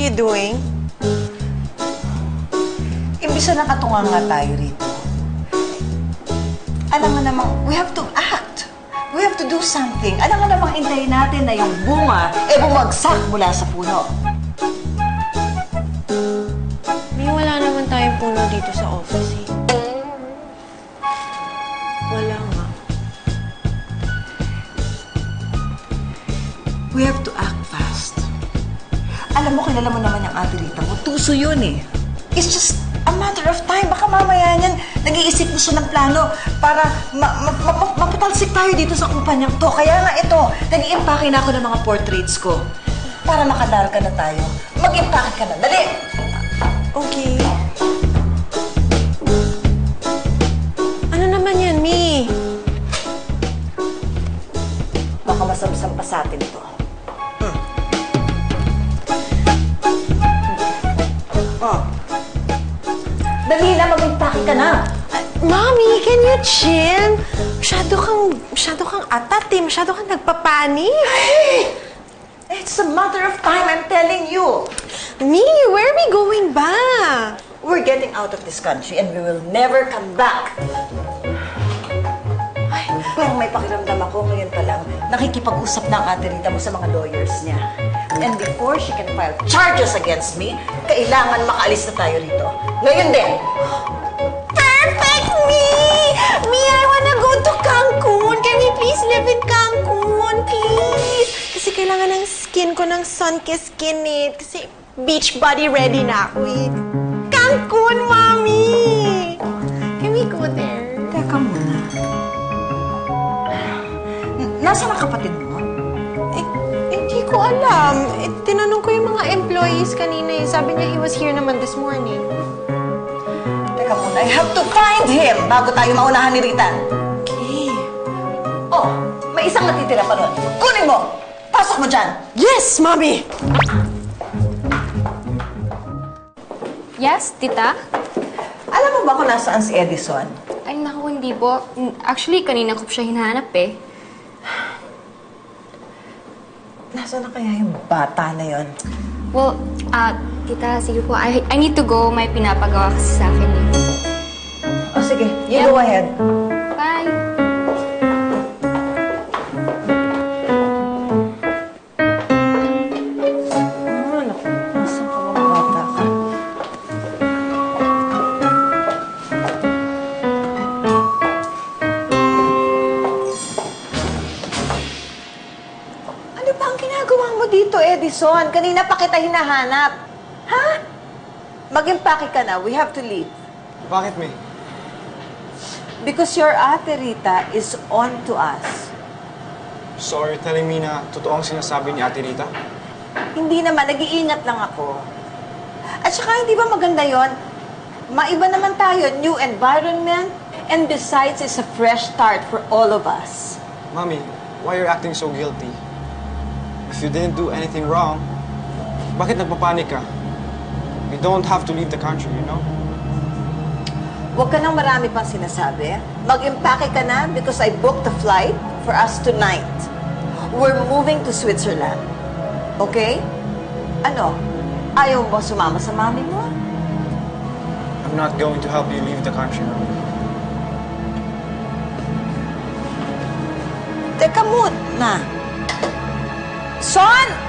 you doing? Imbis na nakatunga nga tayo rito. Alam nga namang, we have to act. We have to do something. Alam nga namang hintayin natin na yung bunga bumagsak mula sa puno. May wala naman tayong puno dito sa office eh. Wala nga. We have to act fast. Alam mo, kilala mo naman yung ate Rita mo. Tuso yun eh. It's just a matter of time. Baka mamaya niyan, nag-iisip na siya ng plano para mapatalsik tayo dito sa kumpanyang to. Kaya nga ito, nag-i-impake na ako ng mga portraits ko. Para makadarka na tayo. Mag-impake ka na. Dali! Okay. Ano naman yan, Mi? Baka masamsam pa sa atin ito. Oh. Dali na, mag-impake ka na. Mommy, can you chill? Masyado kang atat eh. Masyado kang nagpapanik. Hey! It's a matter of time, I'm telling you. Mi, where are we going ba? We're getting out of this country and we will never come back. Ay, parang may pakiramdam ako ngayon pa lang. Nakikipag-usap na ang ate Rita mo sa mga lawyers niya. And before she can file charges against me, kailangan makaalis na tayo rito. Ngayon din. Perfect, Mi! Mi, I wanna go to Cancun. Can we please live in Cancun, please? Kasi kailangan ng skin ko ng sun-kissed skin eh. Kasi beach body ready na ako eh. Cancun, Mommy! Can we go there? Teka muna. Nasaan ang kapatid mo? Hindi ko alam. Tinanong ko yung mga employees kanina eh. Sabi niya he was here naman this morning. Teka muna, I have to find him bago tayo maunahan ni Rita. Okay. Oh, may isang natitira pa ron. Kunin mo! Pasok mo dyan! Yes, Mommy! Yes, tita? Alam mo ba kung nasaan si Edison? Ay, naku, hindi po. Actually, kanina ko siya hinahanap eh. Nasaan na kaya yung bata na yon? Well, tita, sige po. I need to go. May pinapagawa kasi sa akin eh. Oh, sige. You go ahead. Bye! Edison, kanina pa kita hinahanap. Ha? Mag-impake ka na. We have to leave. Bakit, May? Because your ate Rita is on to us. So are you telling me na totoo ang sinasabi ni Ate Rita? Hindi naman. Nag-iingat lang ako. At saka, hindi ba maganda yon? Maiba naman tayo. New environment. And besides, it's a fresh start for all of us. Mommy, why are you acting so guilty? If you didn't do anything wrong, bakit nagpapanik ka? You don't have to leave the country, you know? Huwag ka nang marami pang sinasabi. Mag-impake ka na because I booked the flight for us tonight. We're moving to Switzerland. Okay? Ano? Ayaw mo sumama sa mami mo? I'm not going to help you leave the country, Mommy. Teka muna. Son!